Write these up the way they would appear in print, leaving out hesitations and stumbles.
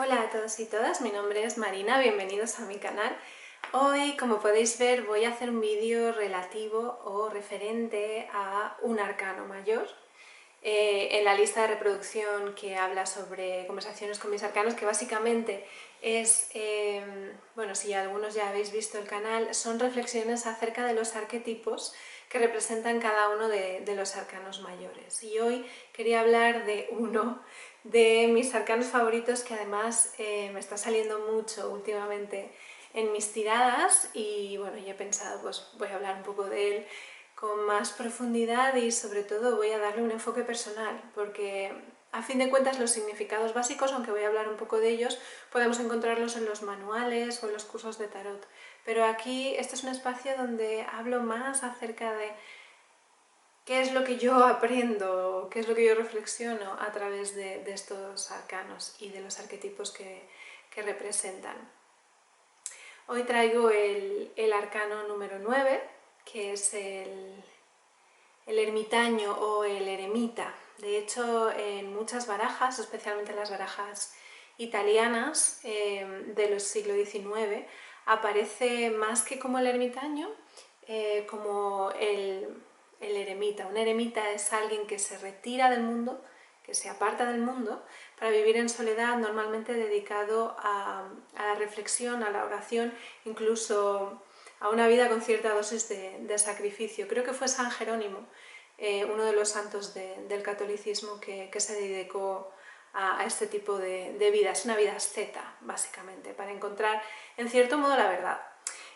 Hola a todos y todas, mi nombre es Marina, bienvenidos a mi canal. Hoy, como podéis ver, voy a hacer un vídeo relativo o referente a un arcano mayor en la lista de reproducción que habla sobre conversaciones con mis arcanos, que básicamente es, bueno, si algunos ya habéis visto el canal, son reflexiones acerca de los arquetipos que representan cada uno de los arcanos mayores. Y hoy quería hablar de uno de mis arcanos favoritos que además me está saliendo mucho últimamente en mis tiradas y bueno, ya he pensado pues voy a hablar un poco de él con más profundidad y sobre todo voy a darle un enfoque personal porque a fin de cuentas los significados básicos, aunque voy a hablar un poco de ellos, podemos encontrarlos en los manuales o en los cursos de tarot, pero aquí este es un espacio donde hablo más acerca de qué es lo que yo aprendo, qué es lo que yo reflexiono a través de estos arcanos y de los arquetipos que representan. Hoy traigo el arcano número 9, que es el ermitaño o el eremita. De hecho, en muchas barajas, especialmente en las barajas italianas de los siglo XIX, aparece más que como el ermitaño, como el eremita. Un eremita es alguien que se retira del mundo, que se aparta del mundo para vivir en soledad, normalmente dedicado a la reflexión, a la oración, incluso a una vida con cierta dosis de sacrificio. Creo que fue San Jerónimo, uno de los santos del catolicismo que se dedicó a este tipo de vida. Es una vida asceta, básicamente, para encontrar en cierto modo la verdad.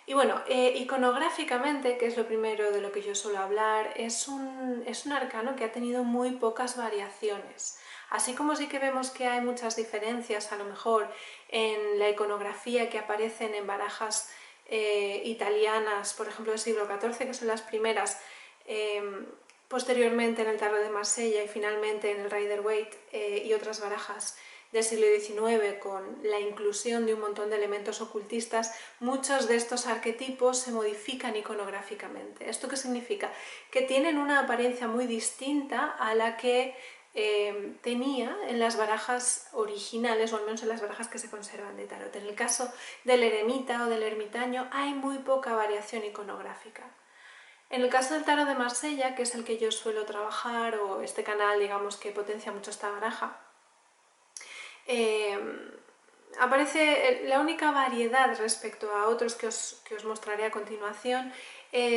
Y bueno, iconográficamente, que es lo primero de lo que yo suelo hablar, es un arcano que ha tenido muy pocas variaciones. Así como sí que vemos que hay muchas diferencias, a lo mejor, en la iconografía que aparecen en barajas italianas, por ejemplo del siglo XIV, que son las primeras, posteriormente en el tarot de Marsella y finalmente en el Rider-Waite y otras barajas del siglo XIX con la inclusión de un montón de elementos ocultistas, muchos de estos arquetipos se modifican iconográficamente. ¿Esto qué significa? Que tienen una apariencia muy distinta a la que tenía en las barajas originales, o al menos en las barajas que se conservan de tarot. En el caso del eremita o del ermitaño hay muy poca variación iconográfica. En el caso del tarot de Marsella, que es el que yo suelo trabajar, o este canal, digamos, que potencia mucho esta baraja, aparece la única variedad respecto a otros que os mostraré a continuación,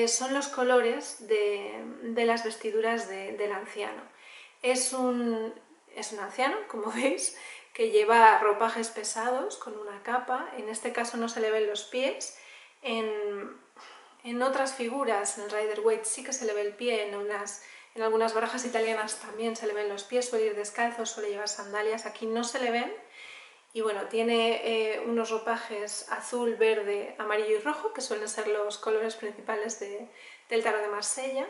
son los colores de las vestiduras del anciano. Es un anciano, como veis, que lleva ropajes pesados con una capa. En este caso no se le ven los pies. En otras figuras, en el Rider-Waite sí que se le ve el pie, en algunas barajas italianas también se le ven los pies, suele ir descalzo, suele llevar sandalias, aquí no se le ven. Y bueno, tiene unos ropajes azul, verde, amarillo y rojo, que suelen ser los colores principales del tarot de Marsella.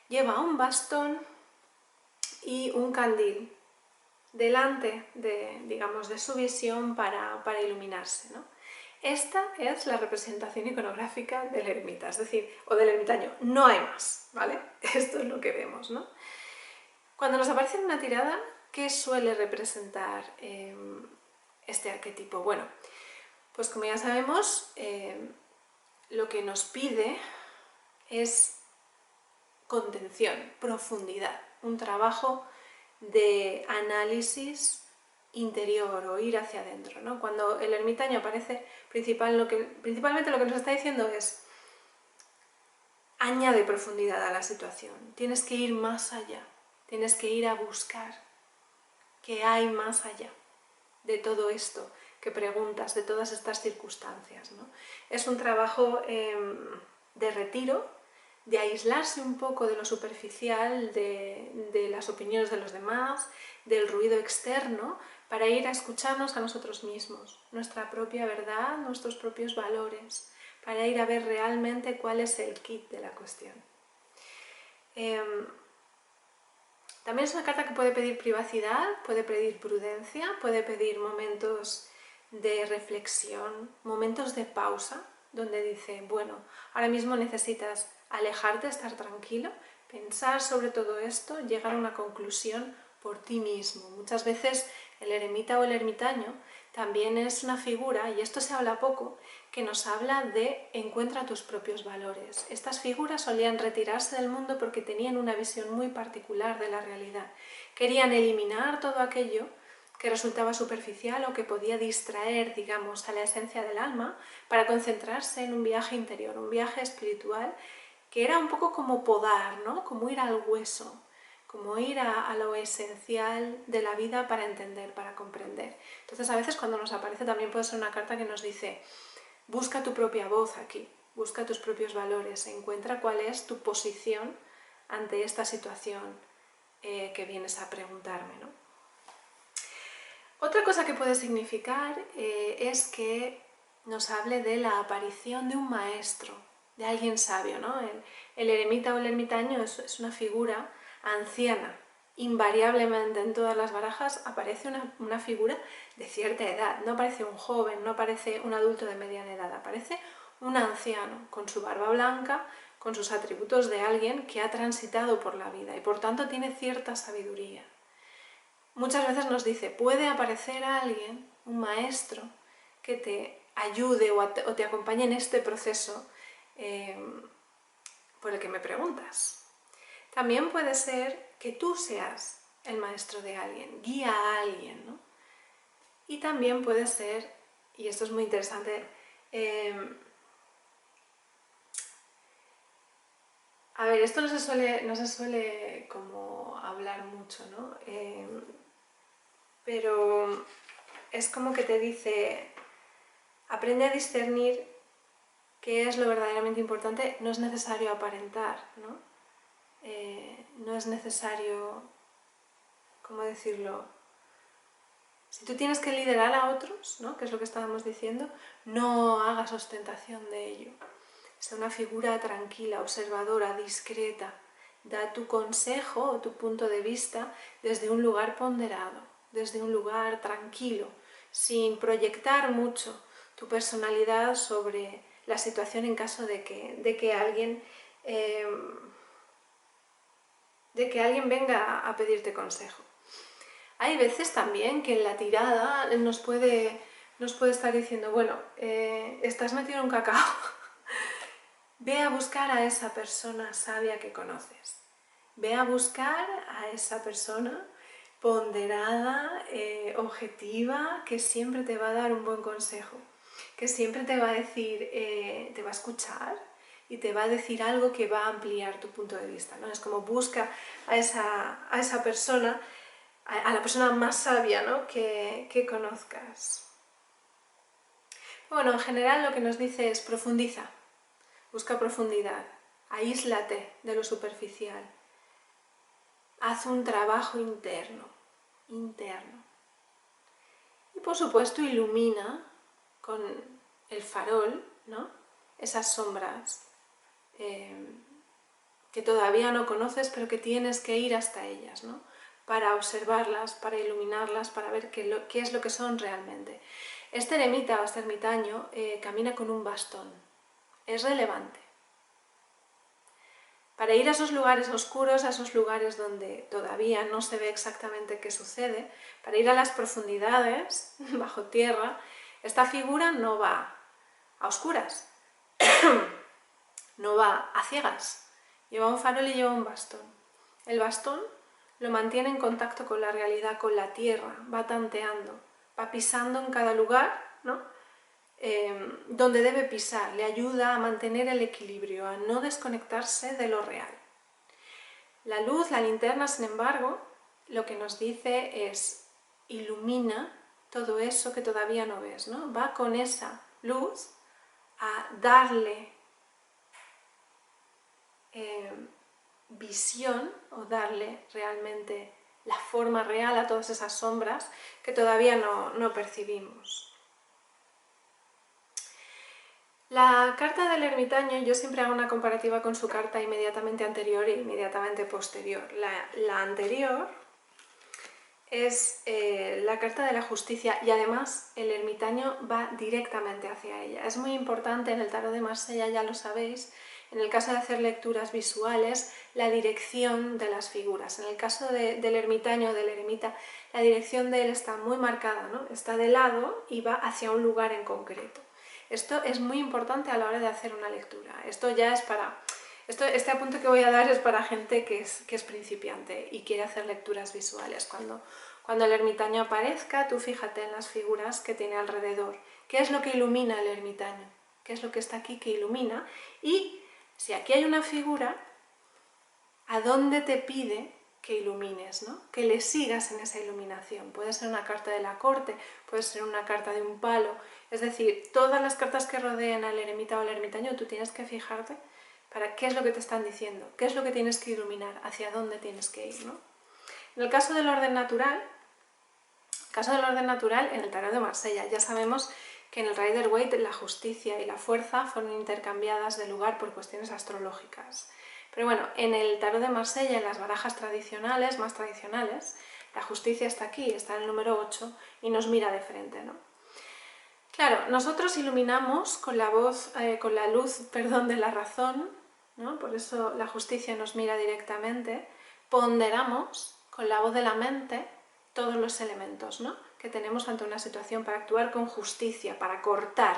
Lleva un bastón y un candil delante digamos, de su visión para iluminarse, ¿no? Esta es la representación iconográfica del ermita, es decir, o del ermitaño, no hay más, ¿vale? Esto es lo que vemos, ¿no? Cuando nos aparece en una tirada, ¿qué suele representar este arquetipo? Bueno, pues como ya sabemos, lo que nos pide es contención, profundidad, un trabajo de análisis interior o ir hacia adentro, ¿no? Cuando el ermitaño aparece, principalmente lo que nos está diciendo es añade profundidad a la situación, tienes que ir más allá, tienes que ir a buscar qué hay más allá de todo esto que preguntas, de todas estas circunstancias, ¿no? Es un trabajo de retiro, de aislarse un poco de lo superficial, de las opiniones de los demás, del ruido externo, para ir a escucharnos a nosotros mismos, nuestra propia verdad, nuestros propios valores, para ir a ver realmente cuál es el kit de la cuestión. También es una carta que puede pedir privacidad, puede pedir prudencia, puede pedir momentos de reflexión, momentos de pausa, donde dice, bueno, ahora mismo necesitas alejarte, estar tranquilo, pensar sobre todo esto, llegar a una conclusión por ti mismo. Muchas veces El eremita o el ermitaño también es una figura, y esto se habla poco, que nos habla de encuentra tus propios valores. Estas figuras solían retirarse del mundo porque tenían una visión muy particular de la realidad. Querían eliminar todo aquello que resultaba superficial o que podía distraer, digamos, a la esencia del alma para concentrarse en un viaje interior, un viaje espiritual que era un poco como podar, ¿no? Como ir al hueso, como ir a lo esencial de la vida para entender, para comprender. Entonces a veces cuando nos aparece también puede ser una carta que nos dice busca tu propia voz aquí, busca tus propios valores, encuentra cuál es tu posición ante esta situación que vienes a preguntarme, ¿no? Otra cosa que puede significar es que nos hable de la aparición de un maestro, de alguien sabio, ¿no? El eremita o el ermitaño es una figura anciana. Invariablemente en todas las barajas aparece una figura de cierta edad, no aparece un joven, no aparece un adulto de mediana edad, aparece un anciano con su barba blanca, con sus atributos de alguien que ha transitado por la vida y por tanto tiene cierta sabiduría. Muchas veces nos dice, puede aparecer alguien, un maestro, que te ayude o te acompañe en este proceso por el que me preguntas. También puede ser que tú seas el maestro de alguien, guía a alguien, ¿no? Y también puede ser, y esto es muy interesante, a ver, esto no se suele como hablar mucho, ¿no? Pero es como que te dice, aprende a discernir qué es lo verdaderamente importante, no es necesario aparentar, ¿no? No es necesario, ¿cómo decirlo? Si tú tienes que liderar a otros, ¿no? Que es lo que estábamos diciendo, no hagas ostentación de ello. Sé una figura tranquila, observadora, discreta. Da tu consejo o tu punto de vista desde un lugar ponderado, desde un lugar tranquilo, sin proyectar mucho tu personalidad sobre la situación en caso de que alguien venga a pedirte consejo. Hay veces también que en la tirada nos puede estar diciendo, bueno, estás metido en un cacao, ve a buscar a esa persona sabia que conoces, ve a buscar a esa persona ponderada, objetiva, que siempre te va a dar un buen consejo, que siempre te va a decir, te va a escuchar y te va a decir algo que va a ampliar tu punto de vista, ¿no? Es como busca a esa persona, a la persona más sabia, ¿no? que conozcas. Bueno, en general lo que nos dice es profundiza, busca profundidad, aíslate de lo superficial, haz un trabajo interno. Y por supuesto ilumina con el farol, ¿no? Esas sombras que todavía no conoces pero que tienes que ir hasta ellas, ¿no? Para observarlas, para iluminarlas, para ver qué es lo que son realmente. Este eremita o este ermitaño camina con un bastón, es relevante. Para ir a esos lugares oscuros, a esos lugares donde todavía no se ve exactamente qué sucede, para ir a las profundidades, bajo tierra, esta figura no va a oscuras, no va a ciegas, lleva un farol y lleva un bastón. El bastón lo mantiene en contacto con la realidad, con la tierra, va tanteando, va pisando en cada lugar, ¿no? Donde debe pisar, le ayuda a mantener el equilibrio, a no desconectarse de lo real. La luz, la linterna, sin embargo, lo que nos dice es ilumina todo eso que todavía no ves, ¿no? Va con esa luz a darle visión o darle realmente la forma real a todas esas sombras que todavía no percibimos. La carta del ermitaño, yo siempre hago una comparativa con su carta inmediatamente anterior e inmediatamente posterior. La anterior es la carta de la justicia y además el ermitaño va directamente hacia ella. Es muy importante en el tarot de Marsella, ya lo sabéis, En el caso de hacer lecturas visuales, la dirección de las figuras. En el caso del ermitaño o del eremita, la dirección de él está muy marcada, ¿no? Está de lado y va hacia un lugar en concreto. Esto es muy importante a la hora de hacer una lectura. Esto ya es para... Este apunte que voy a dar es para gente que es principiante y quiere hacer lecturas visuales. Cuando el ermitaño aparezca, tú fíjate en las figuras que tiene alrededor. ¿Qué es lo que ilumina el ermitaño? ¿Qué es lo que está aquí que ilumina? Y si aquí hay una figura, ¿a dónde te pide que ilumines, ¿no? Que le sigas en esa iluminación? Puede ser una carta de la corte, puede ser una carta de un palo. Es decir, todas las cartas que rodean al eremita o al ermitaño, tú tienes que fijarte para qué es lo que te están diciendo, qué es lo que tienes que iluminar, hacia dónde tienes que ir, ¿no? En el caso del orden natural, en el tarot de Marsella, ya sabemos que en el Rider-Waite la justicia y la fuerza fueron intercambiadas de lugar por cuestiones astrológicas. Pero bueno, en el tarot de Marsella, en las barajas tradicionales, más tradicionales, la justicia está aquí, está en el número 8 y nos mira de frente, ¿no? Claro, nosotros iluminamos con la luz, de la razón, ¿no? Por eso la justicia nos mira directamente, ponderamos con la voz de la mente todos los elementos, ¿no? Que tenemos ante una situación para actuar con justicia, para cortar,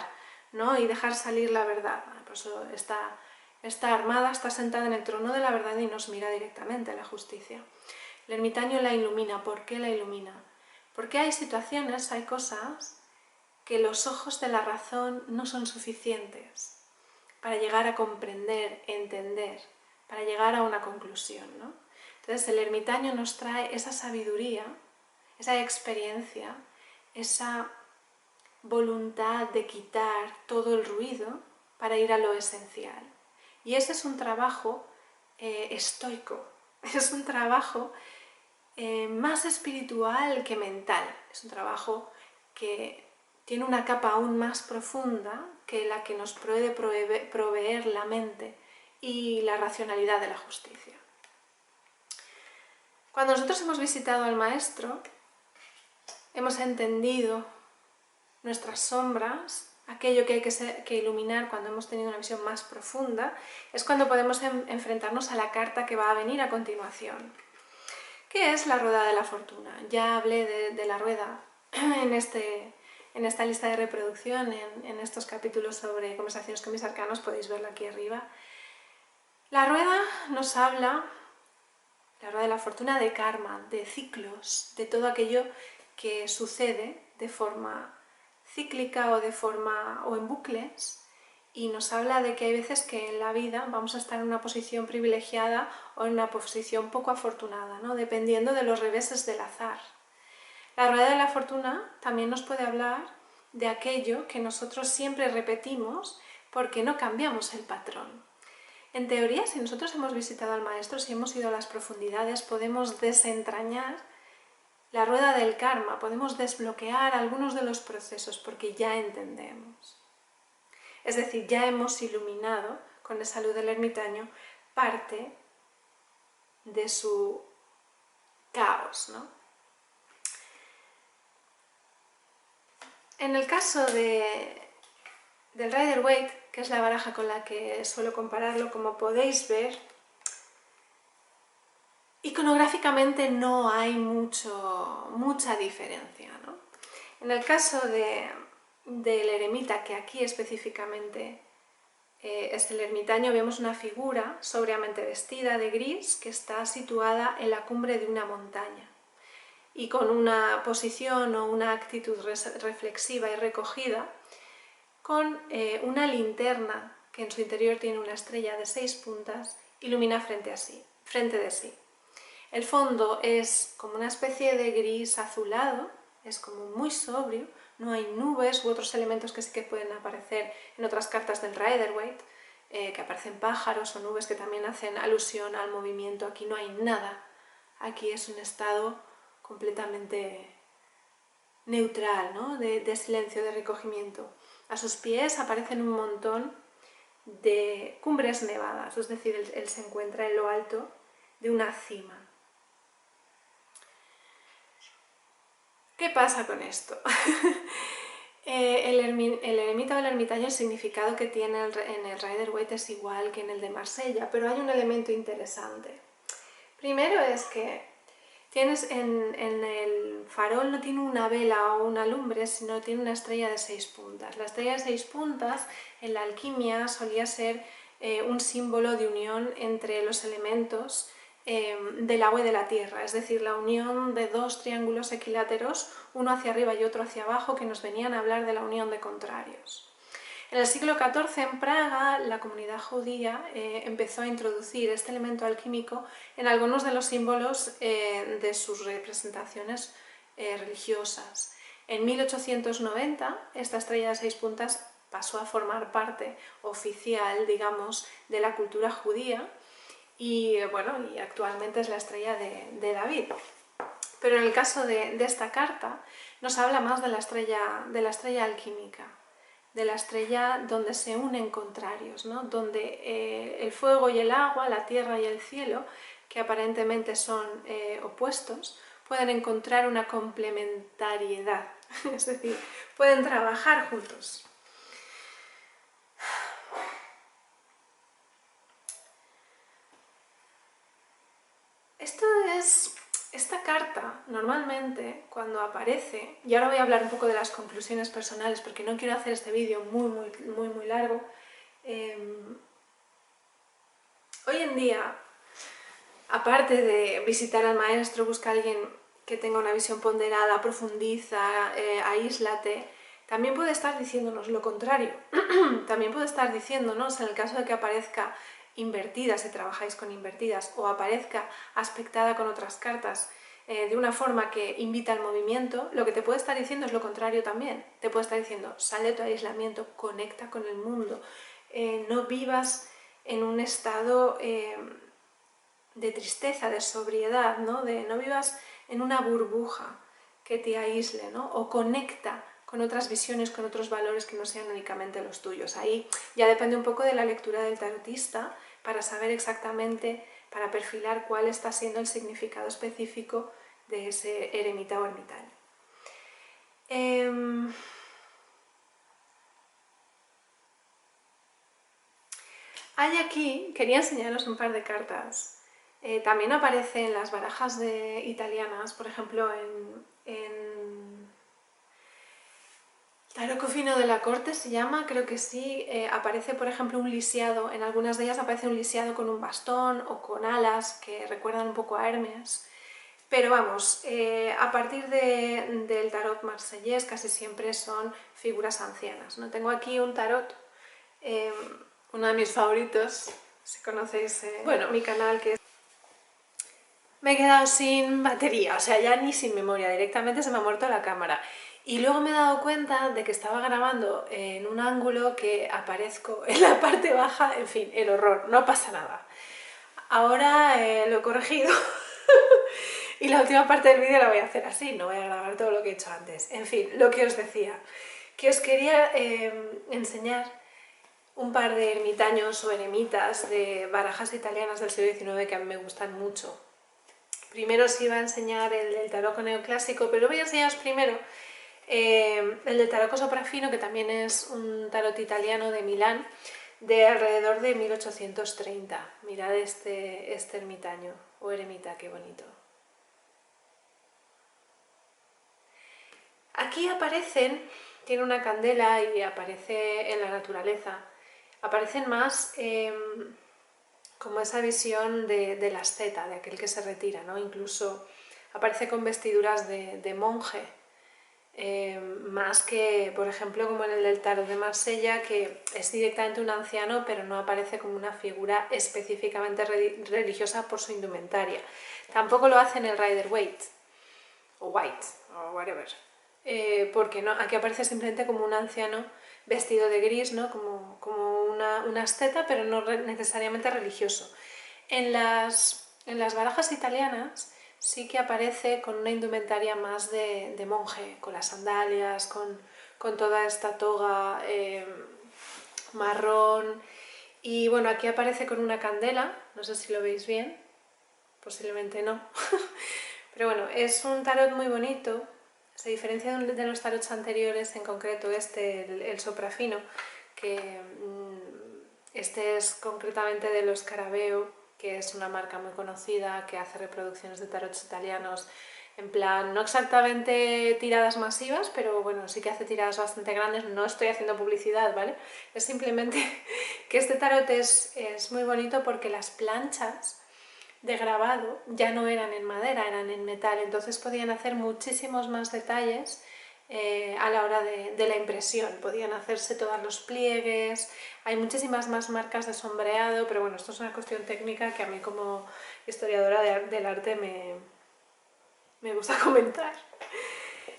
¿no? Y dejar salir la verdad. Por eso esta armada está sentada en el trono de la verdad y nos mira directamente la justicia. El ermitaño la ilumina. ¿Por qué la ilumina? Porque hay situaciones, hay cosas que los ojos de la razón no son suficientes para llegar a comprender, entender, para llegar a una conclusión, ¿no? Entonces el ermitaño nos trae esa sabiduría, esa experiencia, esa voluntad de quitar todo el ruido para ir a lo esencial. Y ese es un trabajo estoico, es un trabajo más espiritual que mental, es un trabajo que tiene una capa aún más profunda que la que nos puede proveer la mente y la racionalidad de la justicia. Cuando nosotros hemos visitado al maestro, hemos entendido nuestras sombras, aquello que hay que iluminar cuando hemos tenido una visión más profunda, es cuando podemos enfrentarnos a la carta que va a venir a continuación. ¿Qué es la rueda de la fortuna? Ya hablé de la rueda en esta lista de reproducción, en estos capítulos sobre conversaciones con mis arcanos, podéis verlo aquí arriba. La rueda nos habla, la rueda de la fortuna, de karma, de ciclos, de todo aquello que sucede de forma cíclica o en bucles, y nos habla de que hay veces que en la vida vamos a estar en una posición privilegiada o en una posición poco afortunada, ¿no? Dependiendo de los reveses del azar. La rueda de la fortuna también nos puede hablar de aquello que nosotros siempre repetimos porque no cambiamos el patrón. En teoría, si nosotros hemos visitado al maestro, si hemos ido a las profundidades, podemos desentrañar la rueda del karma, podemos desbloquear algunos de los procesos porque ya entendemos. Es decir, ya hemos iluminado con esa luz del ermitaño parte de su caos, ¿no? En el caso del Rider-Waite, que es la baraja con la que suelo compararlo, como podéis ver, iconográficamente no hay mucha diferencia, ¿no? En el caso del eremita, que aquí específicamente es el ermitaño, vemos una figura sobriamente vestida de gris que está situada en la cumbre de una montaña y con una posición o una actitud reflexiva y recogida, con una linterna que en su interior tiene una estrella de 6 puntas, ilumina frente de sí. El fondo es como una especie de gris azulado, es como muy sobrio, no hay nubes u otros elementos que sí que pueden aparecer en otras cartas del Rider-Waite, que aparecen pájaros o nubes que también hacen alusión al movimiento. Aquí no hay nada, aquí es un estado completamente neutral, ¿no? de silencio, de recogimiento. A sus pies aparecen un montón de cumbres nevadas, es decir, él se encuentra en lo alto de una cima. ¿Qué pasa con esto? El eremita o el ermitaño, el significado que tiene en el Rider-Waite es igual que en el de Marsella, pero hay un elemento interesante. Primero es que tienes en el farol no tiene una vela o una lumbre, sino tiene una estrella de 6 puntas. La estrella de 6 puntas en la alquimia solía ser un símbolo de unión entre los elementos del agua y de la tierra, es decir, la unión de dos triángulos equiláteros, uno hacia arriba y otro hacia abajo, que nos venían a hablar de la unión de contrarios. En el siglo XIV, en Praga, la comunidad judía empezó a introducir este elemento alquímico en algunos de los símbolos de sus representaciones religiosas. En 1890, esta estrella de 6 puntas pasó a formar parte oficial, digamos, de la cultura judía y, bueno, y actualmente es la estrella de David. Pero en el caso de esta carta nos habla más de la estrella alquímica, de la estrella donde se unen contrarios, ¿no? Donde el fuego y el agua, la tierra y el cielo, que aparentemente son opuestos, pueden encontrar una complementariedad, es decir, pueden trabajar juntos. Esta carta, normalmente, cuando aparece, y ahora voy a hablar un poco de las conclusiones personales porque no quiero hacer este vídeo muy largo, hoy en día, aparte de visitar al maestro, busca a alguien que tenga una visión ponderada, profundiza, aíslate, también puede estar diciéndonos lo contrario. También puede estar diciéndonos, en el caso de que aparezca invertida, si trabajáis con invertidas, o aparezca aspectada con otras cartas de una forma que invita al movimiento, lo que te puede estar diciendo es lo contrario también. Te puede estar diciendo, sal de tu aislamiento, conecta con el mundo, no vivas en un estado de tristeza, de sobriedad, ¿no? No vivas en una burbuja que te aísle, ¿no? O conecta con otras visiones, con otros valores que no sean únicamente los tuyos. Ahí ya depende un poco de la lectura del tarotista para saber exactamente, para perfilar cuál está siendo el significado específico de ese eremita o ermitaño. Hay aquí, quería enseñaros un par de cartas. También aparece en las barajas italianas, por ejemplo en Tarot Cofino de la Corte se llama, creo que sí, aparece por ejemplo un lisiado, en algunas de ellas aparece un lisiado con un bastón o con alas que recuerdan un poco a Hermes, pero vamos, a partir del tarot marsellés casi siempre son figuras ancianas, ¿no? Tengo aquí un tarot, uno de mis favoritos, si conocéis bueno, mi canal, que me he quedado sin batería, o sea, ya ni sin memoria, directamente se me ha muerto la cámara. Y luego me he dado cuenta de que estaba grabando en un ángulo que aparezco en la parte baja, en fin, el horror, no pasa nada. Ahora lo he corregido y la última parte del vídeo la voy a hacer así, no voy a grabar todo lo que he hecho antes. En fin, lo que os decía, que os quería enseñar un par de ermitaños o eremitas de barajas italianas del siglo XIX que a mí me gustan mucho. Primero os iba a enseñar el del tarot neoclásico, pero voy a enseñaros primero el del tarot soprafino, que también es un tarot italiano de Milán, de alrededor de 1830. Mirad este ermitaño, o eremita, qué bonito. Aquí aparecen, tiene una candela y aparece en la naturaleza, aparecen más como esa visión del asceta, de aquel que se retira, ¿no? Incluso aparece con vestiduras de monje, más que, por ejemplo, como en el del tarot de Marsella, que es directamente un anciano, pero no aparece como una figura específicamente religiosa por su indumentaria. Tampoco lo hace en el Rider-Waite, o White, o whatever, porque no, aquí aparece simplemente como un anciano vestido de gris, ¿no? como una asceta, pero no necesariamente religioso. En las barajas italianas sí que aparece con una indumentaria más de monje, con las sandalias, con toda esta toga marrón, y bueno, aquí aparece con una candela, no sé si lo veis bien, posiblemente no, pero bueno, es un tarot muy bonito, Se diferencia de los tarots anteriores, en concreto el Soprafino, que este es concretamente de los Scarabeo, que es una marca muy conocida que hace reproducciones de tarots italianos en plan, no exactamente tiradas masivas, pero bueno, sí que hace tiradas bastante grandes. No estoy haciendo publicidad, ¿vale? Es simplemente que este tarot es muy bonito porque las planchas de grabado ya no eran en madera, eran en metal, entonces podían hacer muchísimos más detalles a la hora de la impresión, podían hacerse todos los pliegues, hay muchísimas más marcas de sombreado, pero bueno, esto es una cuestión técnica que a mí como historiadora del arte me gusta comentar.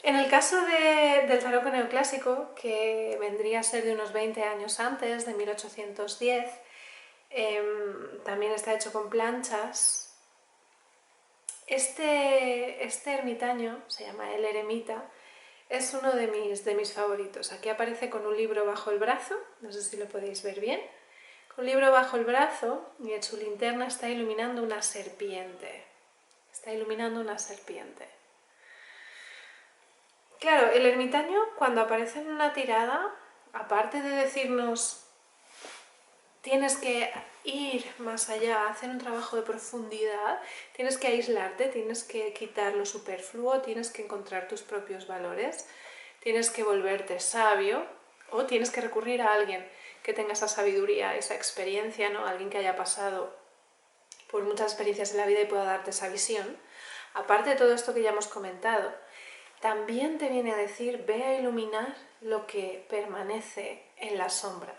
En el caso del tarot neoclásico, que vendría a ser de unos 20 años antes, de 1810, también está hecho con planchas. Este ermitaño, se llama el eremita, es uno de mis favoritos. Aquí aparece con un libro bajo el brazo, no sé si lo podéis ver bien, con un libro bajo el brazo y en su linterna está iluminando una serpiente. Está iluminando una serpiente. Claro, el ermitaño cuando aparece en una tirada, aparte de decirnos tienes que ir más allá, hacer un trabajo de profundidad, tienes que aislarte, tienes que quitar lo superfluo, tienes que encontrar tus propios valores, tienes que volverte sabio o tienes que recurrir a alguien que tenga esa sabiduría, esa experiencia, ¿no? Alguien que haya pasado por muchas experiencias en la vida y pueda darte esa visión. Aparte de todo esto que ya hemos comentado, también te viene a decir, ve a iluminar lo que permanece en la sombra.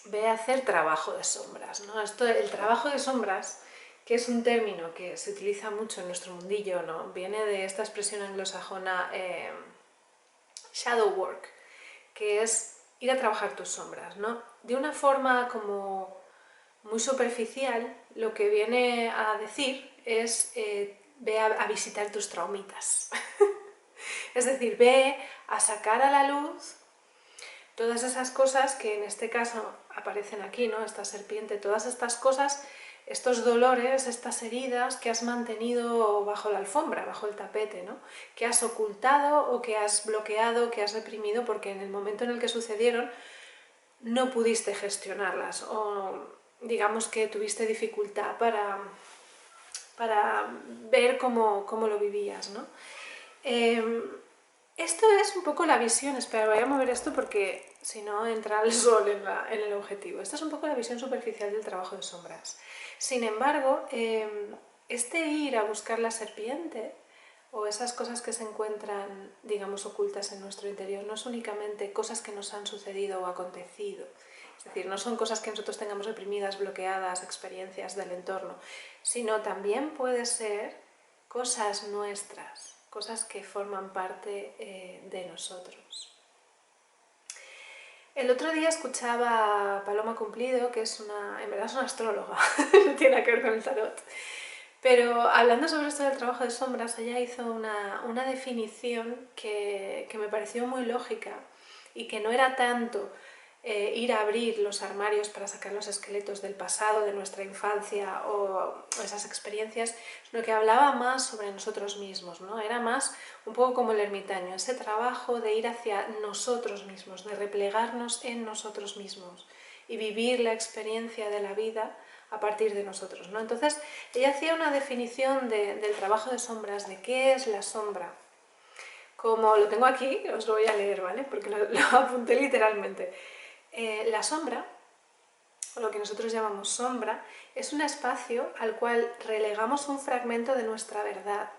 Ve a hacer trabajo de sombras, ¿no? El trabajo de sombras, que es un término que se utiliza mucho en nuestro mundillo, ¿no? Viene de esta expresión anglosajona shadow work, que es ir a trabajar tus sombras, ¿no? De una forma como muy superficial, lo que viene a decir es ve a visitar tus traumitas. Es decir, ve a sacar a la luz todas esas cosas que en este caso aparecen aquí, ¿no? Esta serpiente, todas estas cosas, estos dolores, estas heridas que has mantenido bajo la alfombra, bajo el tapete, ¿no? Que has ocultado o que has bloqueado, que has reprimido porque en el momento en el que sucedieron no pudiste gestionarlas o digamos que tuviste dificultad para ver cómo lo vivías, ¿no? Esto es un poco la visión, espera, voy a mover esto porque si no entra el sol en el objetivo. Esta es un poco la visión superficial del trabajo de sombras. Sin embargo, este ir a buscar la serpiente o esas cosas que se encuentran, digamos, ocultas en nuestro interior, no es únicamente cosas que nos han sucedido o acontecido. Es decir, no son cosas que nosotros tengamos reprimidas, bloqueadas, experiencias del entorno, sino también puede ser cosas nuestras, cosas que forman parte de nosotros. El otro día escuchaba a Paloma Cumplido, que es en verdad es una astróloga, no tiene nada que ver con el tarot, pero hablando sobre esto del trabajo de sombras, ella hizo una definición que me pareció muy lógica y que no era tanto ir a abrir los armarios para sacar los esqueletos del pasado, de nuestra infancia o esas experiencias, sino que hablaba más sobre nosotros mismos, ¿no? Era más un poco como el ermitaño, ese trabajo de ir hacia nosotros mismos, de replegarnos en nosotros mismos y vivir la experiencia de la vida a partir de nosotros, ¿no? Entonces, ella hacía una definición del trabajo de sombras, de qué es la sombra. Como lo tengo aquí, os lo voy a leer, ¿vale? Porque lo apunté literalmente. La sombra, o lo que nosotros llamamos sombra, es un espacio al cual relegamos un fragmento de nuestra verdad,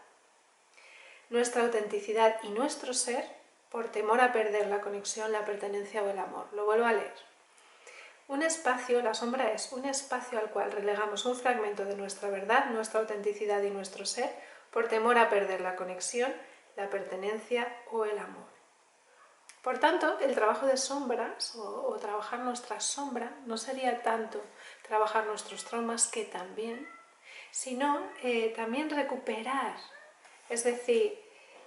nuestra autenticidad y nuestro ser por temor a perder la conexión, la pertenencia o el amor. Lo vuelvo a leer. Un espacio, la sombra es un espacio al cual relegamos un fragmento de nuestra verdad, nuestra autenticidad y nuestro ser por temor a perder la conexión, la pertenencia o el amor. Por tanto, el trabajo de sombras o trabajar nuestra sombra no sería tanto trabajar nuestros traumas, que también, sino también recuperar, es decir,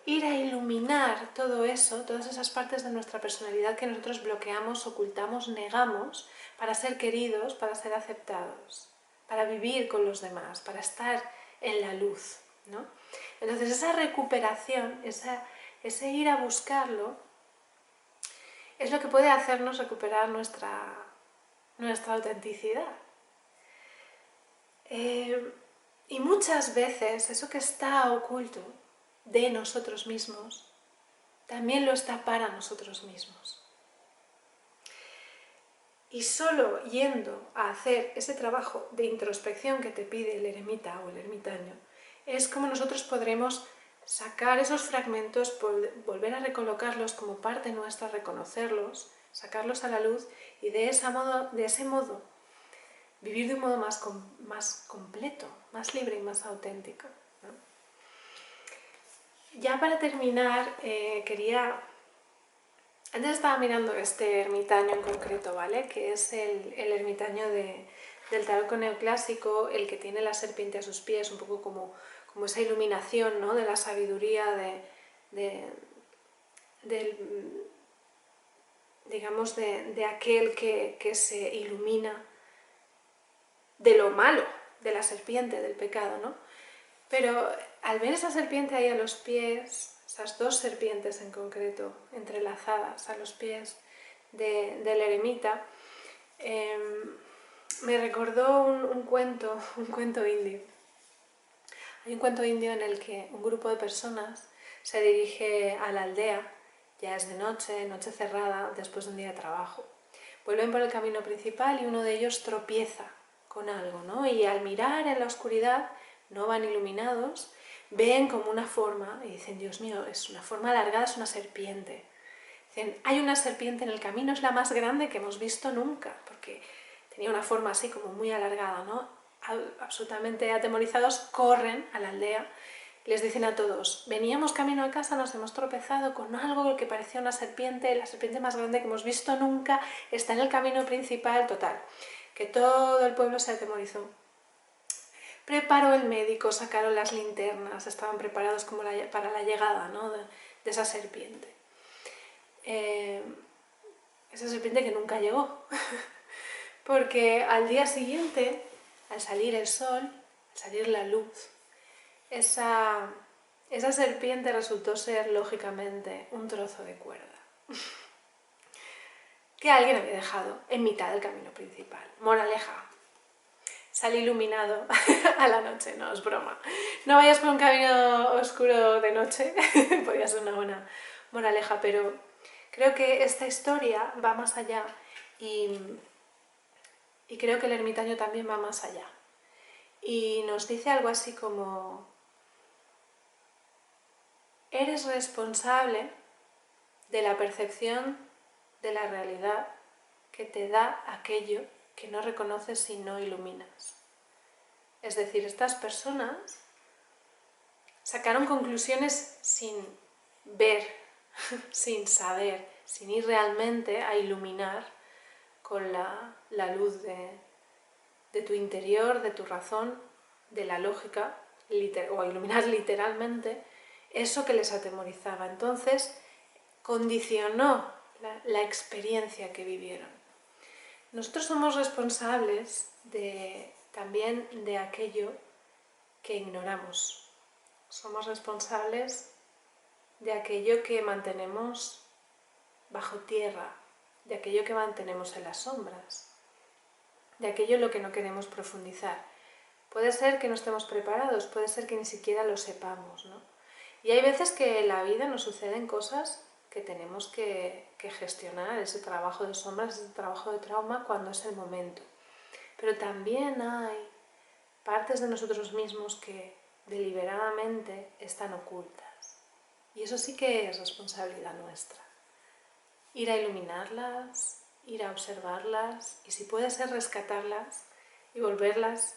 ir a iluminar todo eso, todas esas partes de nuestra personalidad que nosotros bloqueamos, ocultamos, negamos para ser queridos, para ser aceptados, para vivir con los demás, para estar en la luz, ¿no? Entonces esa recuperación, ese ir a buscarlo, es lo que puede hacernos recuperar nuestra autenticidad. Y muchas veces eso que está oculto de nosotros mismos, también lo está para nosotros mismos. Y solo yendo a hacer ese trabajo de introspección que te pide el eremita o el ermitaño, es como nosotros podremos sacar esos fragmentos, volver a recolocarlos como parte nuestra, reconocerlos, sacarlos a la luz y de ese modo vivir de un modo más completo, más libre y más auténtico, ¿no? Ya para terminar, antes estaba mirando este ermitaño en concreto, ¿vale? Que es el ermitaño del tarot neoclásico, el que tiene la serpiente a sus pies, un poco como esa iluminación, ¿no? De la sabiduría, digamos, de aquel que se ilumina de lo malo, de la serpiente, del pecado, ¿no? Pero al ver esa serpiente ahí a los pies, esas dos serpientes en concreto, entrelazadas a los pies del eremita, me recordó un cuento indio. Hay un cuento indio en el que un grupo de personas se dirige a la aldea, ya es de noche, noche cerrada, después de un día de trabajo. Vuelven por el camino principal y uno de ellos tropieza con algo, ¿no? Y al mirar en la oscuridad, no van iluminados, ven como una forma y dicen, Dios mío, es una forma alargada, es una serpiente. Dicen, hay una serpiente en el camino, es la más grande que hemos visto nunca, porque tenía una forma así como muy alargada, ¿no? Absolutamente atemorizados, corren a la aldea, les dicen a todos, veníamos camino a casa, nos hemos tropezado con algo que parecía una serpiente, la serpiente más grande que hemos visto nunca, está en el camino principal, total, que todo el pueblo se atemorizó. Preparó el médico, sacaron las linternas, estaban preparados como para la llegada, ¿no? de esa serpiente. Esa serpiente que nunca llegó, porque al día siguiente, al salir el sol, al salir la luz, esa serpiente resultó ser, lógicamente, un trozo de cuerda que alguien había dejado en mitad del camino principal. Moraleja, sale iluminado a la noche, no es broma. No vayas por un camino oscuro de noche, podría ser una buena moraleja, pero creo que esta historia va más allá y creo que el ermitaño también va más allá. Y nos dice algo así como, eres responsable de la percepción de la realidad que te da aquello que no reconoces y no iluminas. Es decir, estas personas sacaron conclusiones sin ver, sin saber, sin ir realmente a iluminar con la luz de tu interior, de tu razón, de la lógica, o a iluminar literalmente eso que les atemorizaba. Entonces, condicionó la experiencia que vivieron. Nosotros somos responsables también de aquello que ignoramos. Somos responsables de aquello que mantenemos bajo tierra, de aquello que mantenemos en las sombras, de aquello en lo que no queremos profundizar. Puede ser que no estemos preparados, puede ser que ni siquiera lo sepamos, ¿no? Y hay veces que en la vida nos suceden cosas que tenemos que gestionar, ese trabajo de sombras, ese trabajo de trauma cuando es el momento. Pero también hay partes de nosotros mismos que deliberadamente están ocultas. Y eso sí que es responsabilidad nuestra. Ir a iluminarlas, ir a observarlas y si puede ser rescatarlas y volverlas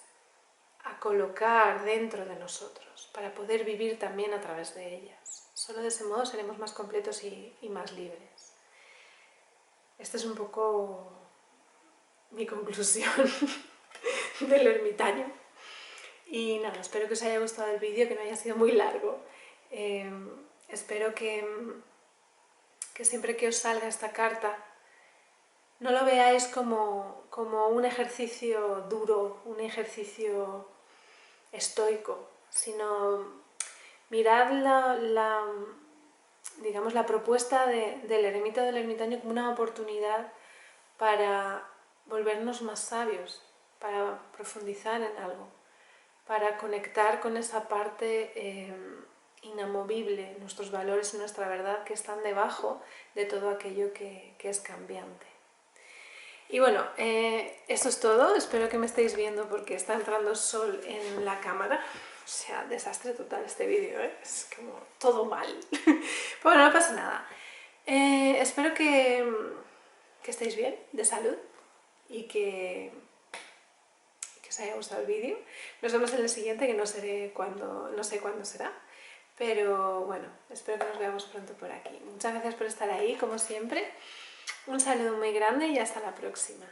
a colocar dentro de nosotros para poder vivir también a través de ellas. Solo de ese modo seremos más completos y más libres. Esta es un poco mi conclusión del ermitaño. Y nada, espero que os haya gustado el vídeo, que no haya sido muy largo. Espero que siempre que os salga esta carta no lo veáis como un ejercicio duro, un ejercicio estoico, sino Mirad digamos, la propuesta del eremita o del ermitaño como una oportunidad para volvernos más sabios, para profundizar en algo, para conectar con esa parte inamovible, nuestros valores y nuestra verdad que están debajo de todo aquello que es cambiante. Y bueno, esto es todo, espero que me estéis viendo porque está entrando sol en la cámara. O sea, desastre total este vídeo, ¿eh? Es como todo mal. Pero bueno, no pasa nada. Espero que estéis bien, de salud, y que os haya gustado el vídeo. Nos vemos en el siguiente, que no sé cuándo será. Pero bueno, espero que nos veamos pronto por aquí. Muchas gracias por estar ahí, como siempre. Un saludo muy grande y hasta la próxima.